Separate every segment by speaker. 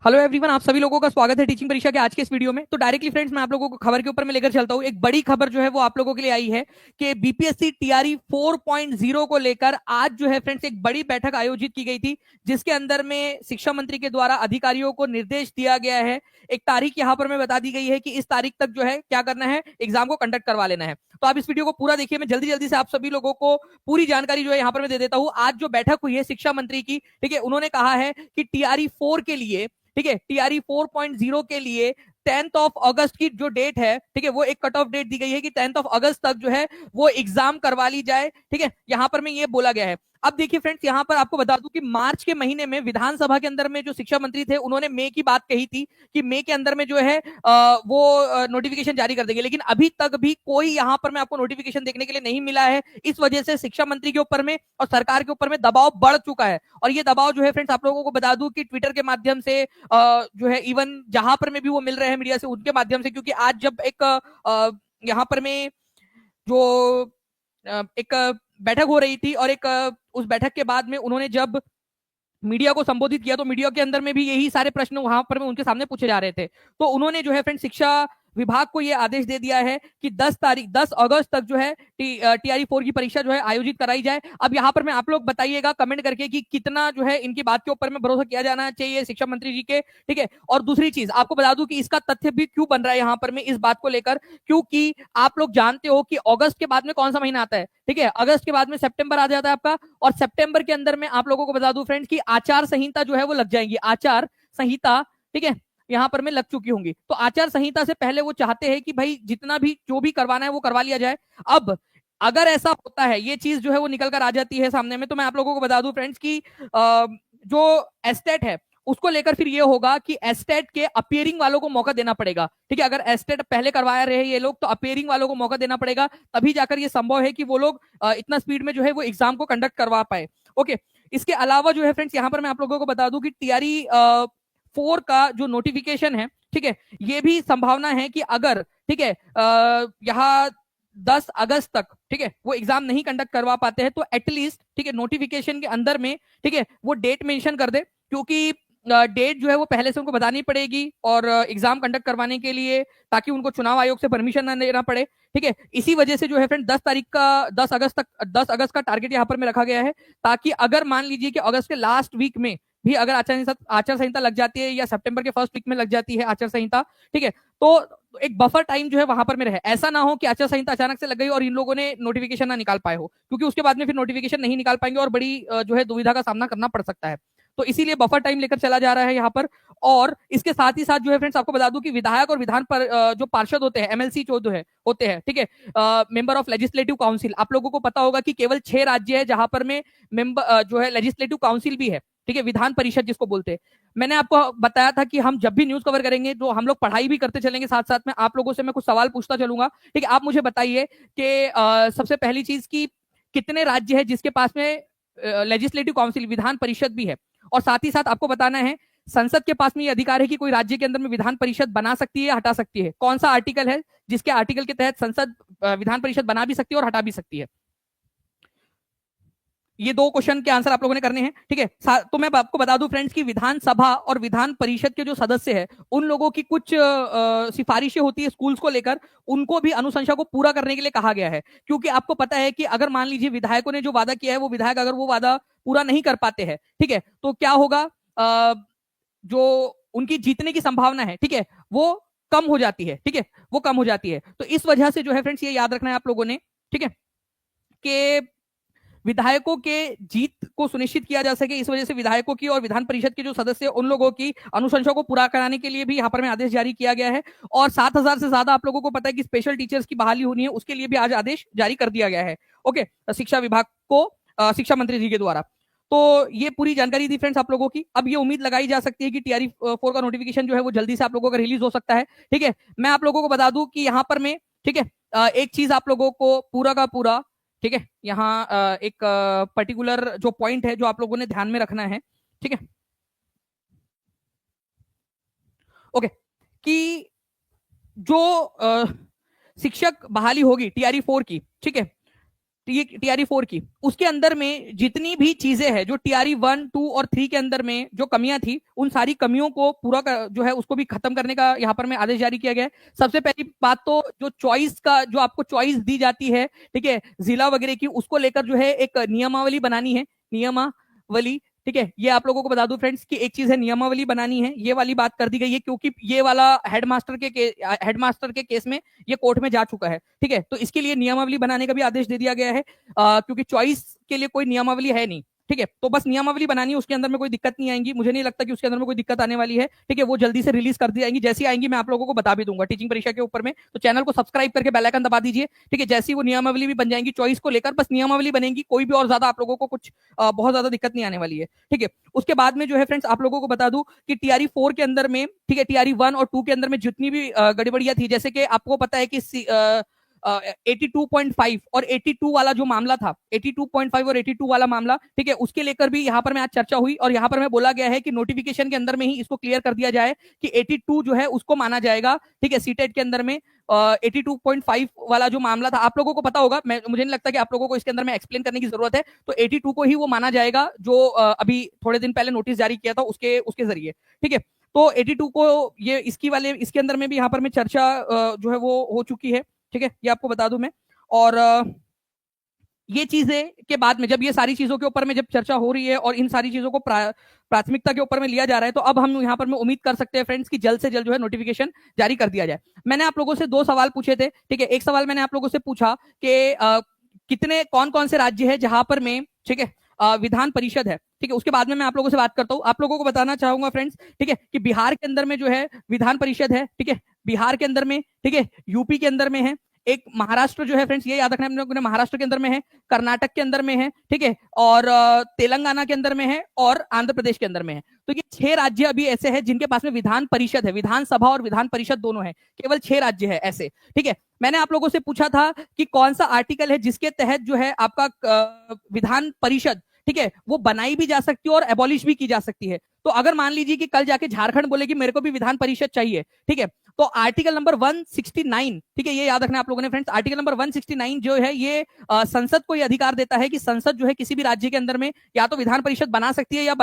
Speaker 1: Hello everyone, आप सभी लोगों का स्वागत है टीचिंग परीक्षा के आज के इस वीडियो में। तो डायरेक्टली फ्रेंड्स, मैं आप लोगों को खबर के ऊपर में लेकर चलता हूं। एक बड़ी खबर जो है वो आप लोगों के लिए आई है कि बीपीएससी टीआरई 4.0 को लेकर आज जो है फ्रेंड्स एक बड़ी बैठक आयोजित की गई थी, जिसके अंदर में शिक्षा मंत्री के द्वारा अधिकारियों को निर्देश दिया गया है। एक तारीख यहाँ पर मैं बता दी गई है कि इस तारीख तक जो है क्या करना है, एग्जाम को कंडक्ट करवा लेना है। तो आप इस वीडियो को पूरा देखिए। मैं जल्दी जल्दी से आप सभी लोगों को पूरी जानकारी जो है यहाँ पर मैं दे देता हूँ। आज जो बैठक हुई है शिक्षा मंत्री की, ठीक है, उन्होंने कहा है कि टीआरई 4 के लिए, ठीक है, टीआरई 4.0 के लिए 10th ऑफ अगस्त की जो डेट है, ठीक है, वो एक कट ऑफ डेट दी गई है कि 10th ऑफ अगस्त तक जो है वो एग्जाम करवा ली जाए। ठीक है, यहां पर में ये बोला गया है। अब देखिए फ्रेंड्स, यहां पर आपको बता दूं कि मार्च के महीने में विधानसभा के अंदर में जो शिक्षा मंत्री थे, उन्होंने मई की बात कही थी कि मई के अंदर में जो है वो नोटिफिकेशन जारी कर देंगे, लेकिन अभी तक भी कोई यहां पर में आपको नोटिफिकेशन देखने के लिए नहीं मिला है। इस वजह से शिक्षा मंत्री के ऊपर में और सरकार के ऊपर में दबाव बढ़ चुका है। और ये दबाव जो है फ्रेंड्स, आप लोगों को बता दूं कि ट्विटर के माध्यम से जो है, इवन जहां पर में भी वो मिल रहे हैं मीडिया से, उनके माध्यम से, क्योंकि आज जब एक यहाँ पर में जो एक बैठक हो रही थी और एक उस बैठक के बाद में उन्होंने जब मीडिया को संबोधित किया, तो मीडिया के अंदर में भी यही सारे प्रश्न वहां पर उनके सामने पूछे जा रहे थे। तो उन्होंने जो है फ्रेंड शिक्षा विभाग को यह आदेश दे दिया है कि 10 अगस्त तक जो है टीआरई 4 की परीक्षा जो है आयोजित कराई जाए। अब यहाँ पर मैं आप लोग बताइएगा कमेंट करके कि कितना जो है इनकी बात के ऊपर में भरोसा किया जाना चाहिए शिक्षा मंत्री जी के। ठीक है, और दूसरी चीज आपको बता दूं कि इसका तथ्य भी क्यों बन रहा है यहाँ पर में इस बात को लेकर, क्योंकि आप लोग जानते हो कि अगस्त के बाद में कौन सा महीना आता है। ठीक है, अगस्त के बाद में सितंबर आ जाता है आपका, और सितंबर के अंदर में आप लोगों को बता दूं फ्रेंड्स की आचार संहिता जो है वो लग जाएंगी। आचार संहिता, ठीक है, यहां पर में लग चुकी होंगी। तो आचार संहिता से पहले वो चाहते हैं कि भाई जितना भी जो भी करवाना है वो करवा लिया जाए। अब अगर ऐसा होता है, ये चीज जो है वो निकल कर आ जाती है सामने में, तो मैं आप लोगों को बता दूं फ्रेंड्स की जो एस्टेट है उसको लेकर फिर ये होगा कि एस्टेट के अपियरिंग वालों को मौका देना पड़ेगा। ठीक है, अगर एस्टेट पहले करवाया रहे ये लोग, तो अपियरिंग वालों को मौका देना पड़ेगा, तभी जाकर ये संभव है कि वो लोग इतना स्पीड में जो है वो एग्जाम को कंडक्ट करवा पाए। ओके, इसके अलावा जो है फ्रेंड्स यहाँ पर मैं आप लोगों को बता दूं कि टीआरई 4 का जो नोटिफिकेशन है, ठीक है, ये भी संभावना है कि अगर, ठीक है, यहाँ 10 अगस्त तक, ठीक है, वो एग्जाम नहीं कंडक्ट करवा पाते हैं, तो एटलीस्ट, ठीक है, नोटिफिकेशन के अंदर में, ठीक है, वो डेट मेंशन कर दे, क्योंकि डेट जो है वो पहले से उनको बतानी पड़ेगी और एग्जाम कंडक्ट करवाने के लिए, ताकि उनको चुनाव आयोग से परमिशन ना लेना पड़े। ठीक है, इसी वजह से जो है फ्रेंड 10 तारीख का 10 अगस्त तक 10 अगस्त का टारगेट यहाँ पर में रखा गया है, ताकि अगर मान लीजिए कि अगस्त के लास्ट वीक में भी अगर आचार संहिता लग जाती है, या सितंबर के फर्स्ट वीक में लग जाती है आचार संहिता, ठीक है, तो एक बफर टाइम जो है वहां पर में रहे। ऐसा ना हो कि आचार संहिता अचानक से लग गई और इन लोगों ने नोटिफिकेशन ना निकाल पाए हो, क्योंकि उसके बाद में फिर नोटिफिकेशन नहीं निकाल पाएंगे और बड़ी जो है दुविधा का सामना करना पड़ सकता है। तो इसीलिए बफर टाइम लेकर चला जा रहा है यहाँ पर। और इसके साथ ही साथ जो है फ्रेंड्स, आपको बता दूं कि विधायक और विधान पर जो पार्षद होते हैं, एमएलसी जो है होते हैं, ठीक है, मेंबर ऑफ लेजिस्लेटिव काउंसिल, आप लोगों को पता होगा कि केवल 6 राज्य है जहां पर में मेंबर जो है लेजिस्लेटिव काउंसिल भी है, ठीक है, विधान परिषद जिसको बोलते हैं। मैंने आपको बताया था कि हम जब भी न्यूज कवर करेंगे तो हम लोग पढ़ाई भी करते चलेंगे, साथ साथ में आप लोगों से मैं कुछ सवाल पूछता चलूंगा। ठीक है, आप मुझे बताइए कि सबसे पहली चीज की कितने राज्य है जिसके पास में लेजिस्लेटिव काउंसिल, विधान परिषद भी है, और साथ ही साथ आपको बताना है संसद के पास में ये अधिकार है कि कोई राज्य के अंदर में विधान परिषद बना सकती है या हटा सकती है। कौन सा आर्टिकल है जिसके आर्टिकल के तहत संसद विधान परिषद बना भी सकती है और हटा भी सकती है? ये 2 क्वेश्चन के आंसर आप लोगों ने करने हैं। ठीक है, तो मैं आपको बता दूं फ्रेंड्स कि विधानसभा और विधान परिषद के जो सदस्य हैं, उन लोगों की कुछ सिफारिशें होती है स्कूल्स को लेकर, उनको भी अनुशंसा को पूरा करने के लिए कहा गया है। क्योंकि आपको पता है कि अगर मान लीजिए विधायकों ने जो वादा किया है, वो विधायक अगर वो वादा पूरा नहीं कर पाते हैं, ठीक है, तो क्या होगा, जो उनकी जीतने की संभावना है, ठीक है, वो कम हो जाती है। ठीक है, वो कम हो जाती है। तो इस वजह से जो है फ्रेंड्स, ये याद रखना है आप लोगों ने, ठीक है, कि विधायकों के जीत को सुनिश्चित किया जा सके, इस वजह से विधायकों की और विधान परिषद के जो सदस्य उन लोगों की अनुशंसा को पूरा कराने के लिए भी यहाँ पर में आदेश जारी किया गया है। और 7,000 से ज्यादा आप लोगों को पता है कि स्पेशल टीचर्स की बहाली होनी है, उसके लिए भी आज आदेश जारी कर दिया गया है। ओके, शिक्षा विभाग को शिक्षा मंत्री जी के द्वारा। तो ये पूरी जानकारी दी फ्रेंड्स आप लोगों की। अब ये उम्मीद लगाई जा सकती है कि टीआरई 4 का नोटिफिकेशन जो है वो जल्दी से आप लोगों का रिलीज हो सकता है। ठीक है, मैं आप लोगों को बता दूं कि यहाँ पर में, ठीक है, एक चीज आप लोगों को पूरा का पूरा, ठीक है, यहाँ एक पर्टिकुलर जो पॉइंट है जो आप लोगों ने ध्यान में रखना है, ठीक है, ओके, कि जो शिक्षक बहाली होगी टीआरई 4 की, ठीक है, टीआरई 4 की, उसके अंदर में जितनी भी चीजें हैं जो टीआरई 1, 2 और 3 के अंदर में जो कमियां थी, उन सारी कमियों को पूरा जो है उसको भी खत्म करने का यहाँ पर में आदेश जारी किया गया है। सबसे पहली बात तो जो चॉइस का, जो आपको चॉइस दी जाती है, ठीक है, जिला वगैरह की, उसको लेकर जो है एक नियमावली बनानी है, नियमावली, ठीक है। ये आप लोगों को बता दूं फ्रेंड्स कि एक चीज है नियमावली बनानी है, ये वाली बात कर दी गई है, क्योंकि ये वाला हेडमास्टर के केस में ये कोर्ट में जा चुका है, ठीक है। तो इसके लिए नियमावली बनाने का भी आदेश दे दिया गया है, क्योंकि चॉइस के लिए कोई नियमावली है नहीं, ठीक है। तो बस नियमावली बनानी है, उसके अंदर में कोई दिक्कत नहीं आएगी, मुझे नहीं लगता कि उसके अंदर में कोई दिक्कत आने वाली है, ठीक है। वो जल्दी से रिलीज कर दी जाएंगी, जैसी आएंगी मैं आप लोगों को बता भी दूंगा टीचिंग परीक्षा के ऊपर में। तो चैनल को सब्सक्राइब करके बेल आइकन दबा दीजिए, ठीक है। जैसी वो नियमावली भी बन जाएंगी चॉइस को लेकर, बस नियमावली बनेगी, कोई भी और ज्यादा आप लोगों को कुछ बहुत ज्यादा दिक्कत नहीं आने वाली है, ठीक है। उसके बाद में जो है फ्रेंड्स आप लोगों को बता दूं कि टीआरई 4 के अंदर में, ठीक है, टीआरई 1 और 2 के अंदर में जितनी भी गड़बड़ियां थी, जैसे कि आपको पता है कि 82.5 और 82 वाला जो मामला था, 82.5 और 82 वाला मामला, ठीक है, उसके लेकर भी यहाँ पर मैं आज चर्चा हुई, और यहाँ पर मैं बोला गया है कि नोटिफिकेशन के अंदर में ही इसको क्लियर कर दिया जाए कि 82 जो है उसको माना जाएगा, ठीक है, सीटेट के अंदर में 82.5 वाला जो मामला था, आप लोगों को पता होगा, मुझे नहीं लगता कि आप लोगों को इसके अंदर में एक्सप्लेन करने की जरूरत है। तो 82 को ही वो माना जाएगा, जो अभी थोड़े दिन पहले नोटिस जारी किया था उसके जरिए, ठीक है। तो 82 को ये इसके अंदर में भी यहाँ पर में चर्चा जो है वो हो चुकी है, ठीक है, ये आपको बता दूं मैं। और ये चीजें के बाद में जब ये सारी चीजों के ऊपर में जब चर्चा हो रही है और इन सारी चीजों को प्राथमिकता के ऊपर में लिया जा रहा है, तो अब हम यहाँ पर में उम्मीद कर सकते हैं फ्रेंड्स कि जल्द से जल्द जो है नोटिफिकेशन जारी कर दिया जाए। मैंने आप लोगों से 2 सवाल पूछे थे, ठीक है। एक सवाल मैंने आप लोगों से पूछा कि कितने कौन कौन से राज्य है जहां पर में, ठीक है, विधान परिषद है, ठीक है। उसके बाद में मैं आप लोगों से बात करता हूं, आप लोगों को बताना चाहूंगा फ्रेंड्स, ठीक है, कि बिहार के अंदर में जो है विधान परिषद है, ठीक है, बिहार के अंदर में, ठीक है, यूपी के अंदर में है, एक महाराष्ट्र जो है फ्रेंड्स, ये याद रखना है हम लोगों ने, महाराष्ट्र के अंदर में है, कर्नाटक के अंदर में है, ठीक है, और तेलंगाना के अंदर में है, और आंध्र प्रदेश के अंदर में है। तो ये 6 राज्य अभी ऐसे हैं जिनके पास में विधान परिषद है, विधानसभा और विधान परिषद दोनों है, केवल 6 राज्य है ऐसे, ठीक है। मैंने आप लोगों से पूछा था कि कौन सा आर्टिकल है जिसके तहत जो है आपका विधान परिषद, ठीक है, वो बनाई भी जा सकती है और एबॉलिश भी की जा सकती है। तो अगर मान लीजिए कि कल जाके झारखंड बोले कि मेरे को भी विधान परिषद चाहिए, ठीक है, तो आर्टिकल नंबर 169, ठीक है, ये याद रखना आप लोगों ने फ्रेंड्स, आर्टिकल नंबर 169 जो है ये संसद को ये अधिकार देता है कि संसद जो है किसी भी राज्य के अंदर में या तो विधान परिषद बना सकती है या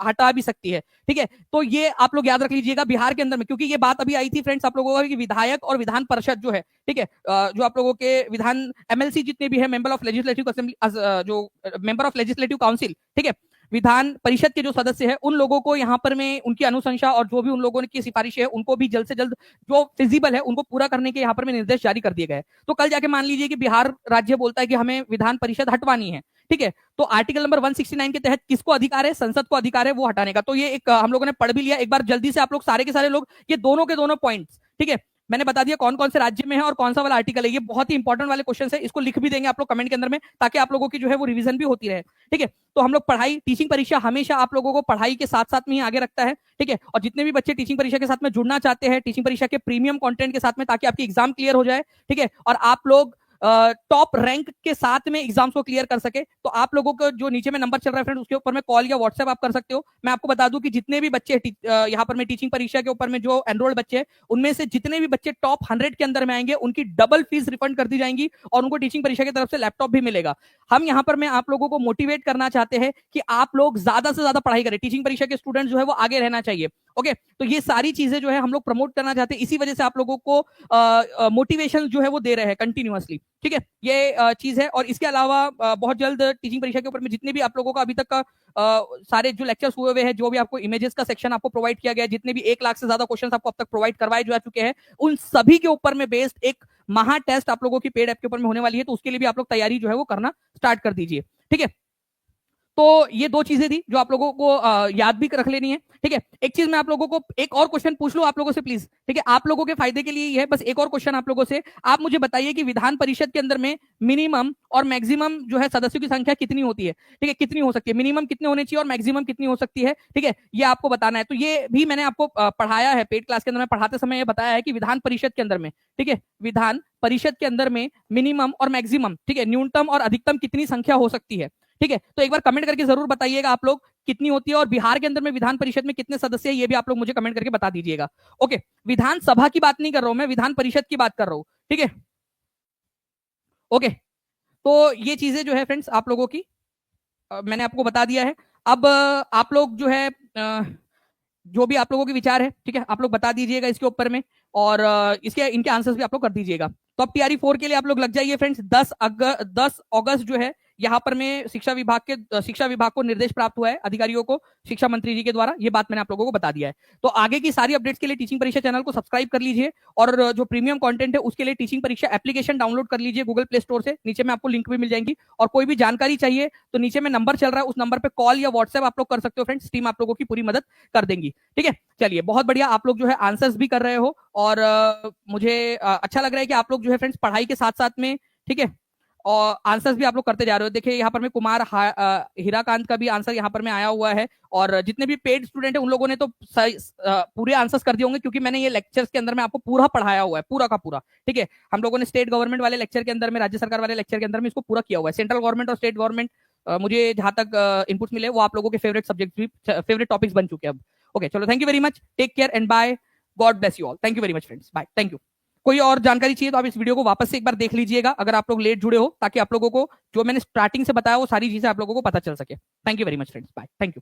Speaker 1: हटा भी सकती है, ठीक है। तो ये आप लोग याद रख लीजिएगा बिहार के अंदर में, क्योंकि ये बात अभी आई थी फ्रेंड्स आप लोगों की विधायक और विधान परिषद जो है, ठीक है, जो आप लोगों के विधान एमएलसी जितने भी है, मेंबर ऑफ लेजिस्लेटिव असेंबली, जो मेंबर ऑफ लेजिस्लेटिव काउंसिल, ठीक है, विधान परिषद के जो सदस्य है उन लोगों को यहाँ पर में उनकी अनुशंसा और जो भी उन लोगों की सिफारिश है उनको भी जल्द से जल्द जो फिजिबल है उनको पूरा करने के यहाँ पर में निर्देश जारी कर दिए गए। तो कल जाके मान लीजिए कि बिहार राज्य बोलता है कि हमें विधान परिषद हटवानी है, ठीक है, तो आर्टिकल नंबर 169 के तहत किसको अधिकार है, संसद को अधिकार है वो हटाने का। तो ये एक हम लोगों ने पढ़ भी लिया, एक बार जल्दी से आप लोग सारे के सारे लोग ये दोनों के दोनों पॉइंट्स, ठीक है, मैंने बता दिया कौन कौन से राज्य में है और कौन सा वाला आर्टिकल है। ये बहुत ही इंपॉर्टेंट वाले क्वेश्चन है, इसको लिख भी देंगे आप लोग कमेंट के अंदर में, ताकि आप लोगों की जो है वो रिवीजन भी होती रहे, ठीक है। तो हम लोग पढ़ाई, टीचिंग परीक्षा हमेशा आप लोगों को पढ़ाई के साथ साथ में ही आगे रखता है, ठीक है। और जितने भी बच्चे टीचिंग परीक्षा के साथ में जुड़ना चाहते हैं, टीचिंग परीक्षा के प्रीमियम कंटेंट के साथ में, ताकि आपकी एग्जाम क्लियर हो जाए, ठीक है, और आप लोग टॉप रैंक के साथ में एग्जाम्स को क्लियर कर सके, तो आप लोगों को जो नीचे में नंबर चल रहा है फ्रेंड उसके ऊपर में कॉल या व्हाट्सएप आप कर सकते हो। मैं आपको बता दूं कि जितने भी बच्चे यहाँ पर में टीचिंग परीक्षा के ऊपर में जो एनरोल्ड बच्चे हैं, उनमें से जितने भी बच्चे टॉप 100 के अंदर में आएंगे उनकी डबल फीस रिफंड कर दी जाएंगी और उनको टीचिंग परीक्षा की तरफ से लैपटॉप भी मिलेगा। हम यहाँ पर मैं आप लोगों को मोटिवेट करना चाहते हैं कि आप लोग ज्यादा से ज्यादा पढ़ाई करें, टीचिंग परीक्षा के स्टूडेंट जो है वो आगे रहना चाहिए, ओके। तो ये सारी चीजें जो है हम लोग प्रमोट करना चाहते हैं, इसी वजह से आप लोगों को मोटिवेशन जो है वो दे रहे हैं कंटिन्यूअसली, ठीक है, ये चीज है। और इसके अलावा बहुत जल्द टीचिंग परीक्षा के ऊपर में जितने भी आप लोगों का अभी तक का सारे जो लेक्चर्स हुए हुए हैं, जो भी आपको इमेजेस का सेक्शन आपको प्रोवाइड किया गया है, जितने भी 1 लाख से ज्यादा क्वेश्चन आपको अब तक प्रोवाइड करवाए जा चुके हैं, उन सभी के ऊपर में बेस्ड एक महा टेस्ट आप लोगों की पेड ऐप के ऊपर में होने वाली है। तो उसके लिए भी आप लोग तैयारी जो है वो करना स्टार्ट कर दीजिए, ठीक है। तो ये 2 चीजें थी जो आप लोगों को याद भी रख लेनी है, ठीक है। एक चीज मैं आप लोगों को एक और क्वेश्चन पूछ लूं आप लोगों से प्लीज, ठीक है, आप लोगों के फायदे के लिए ही है, बस एक और क्वेश्चन आप लोगों से, आप मुझे बताइए कि विधान परिषद के अंदर में मिनिमम और मैक्सिमम जो है सदस्यों की संख्या कितनी होती है, ठीक है, कितनी हो सकती है, मिनिमम कितने होने चाहिए और मैक्सिमम कितनी हो सकती है, ठीक है, ये आपको बताना है। तो ये भी मैंने आपको पढ़ाया है पेड क्लास के अंदर में, पढ़ाते समय ये बताया है कि विधान परिषद के अंदर में, ठीक है, विधान परिषद के अंदर में मिनिमम और मैक्सिमम, ठीक है, न्यूनतम और अधिकतम कितनी संख्या हो सकती है, ठीक है। तो एक बार कमेंट करके जरूर बताइएगा आप लोग कितनी होती है, और बिहार के अंदर में विधान परिषद में कितने सदस्य हैं ये भी आप लोग मुझे कमेंट करके बता दीजिएगा, ओके। विधानसभा की बात नहीं कर रहा हूं मैं, विधान परिषद की बात कर रहा हूं, ठीक है, ओके। तो ये चीजें जो है फ्रेंड्स आप लोगों की मैंने आपको बता दिया है। अब आप लोग जो है जो भी आप लोगों के विचार है, ठीक है, आप लोग बता दीजिएगा इसके ऊपर में, और इसके इनके आंसर्स भी आप लोग कर दीजिएगा। तो अब टीआरई 4 के लिए आप लोग लग जाइए फ्रेंड्स। 10 अगस्त जो है यहाँ पर में शिक्षा विभाग को निर्देश प्राप्त हुआ है अधिकारियों को शिक्षा मंत्री जी के द्वारा। ये बात मैंने आप लोगों को बता दिया है। तो आगे की सारी अपडेट्स के लिए टीचिंग परीक्षा चैनल को सब्सक्राइब कर लीजिए, और जो प्रीमियम कंटेंट है उसके लिए टीचिंग परीक्षा एप्लीकेशन डाउनलोड कर लीजिए गूगल प्ले स्टोर से, नीचे में आपको लिंक भी मिल जाएंगी। और कोई भी जानकारी चाहिए तो नीचे में नंबर चल रहा है, उस नंबर पे कॉल या व्हाट्सएप आप लोग कर सकते हो फ्रेंड्स। टीम आप लोगों की पूरी मदद कर देंगी, ठीक है। चलिए, बहुत बढ़िया, आप लोग जो है आंसर्स भी कर रहे हो, और मुझे अच्छा लग रहा है कि आप लोग जो है फ्रेंड्स पढ़ाई के साथ साथ में, ठीक है, और आंसर्स भी आप लोग करते जा रहे हो। देखिए यहाँ पर में कुमार हीराकांत का भी आंसर यहाँ पर में आया हुआ है, और जितने भी पेड स्टूडेंट है उन लोगों ने तो पूरे आंसर्स कर दिए होंगे, क्योंकि मैंने ये लेक्चर्स के अंदर में आपको पूरा पढ़ाया हुआ है, पूरा का पूरा, ठीक है। हम लोगों ने स्टेट गवर्नमेंट वाले लेक्चर के अंदर में, राज्य सरकार वाले लेक्चर के अंदर में इसको पूरा किया हुआ है। सेंट्रल गवर्नमेंट और स्टेट गवर्नमेंट मुझे जहां तक इनपुट्स मिले वो आप लोगों के फेवरेट सब्जेक्ट भी, फेवरेट टॉपिक्स बन चुके हैं अब। ओके, चलो, thank you very much, take care and bye, God bless you all, thank you very much friends, bye, thank you. कोई और जानकारी चाहिए तो आप इस वीडियो को वापस से एक बार देख लीजिएगा, अगर आप लोग लेट जुड़े हो, ताकि आप लोगों को जो मैंने स्टार्टिंग से बताया वो सारी चीजें आप लोगों को पता चल सके। Thank you very much friends, bye, thank you.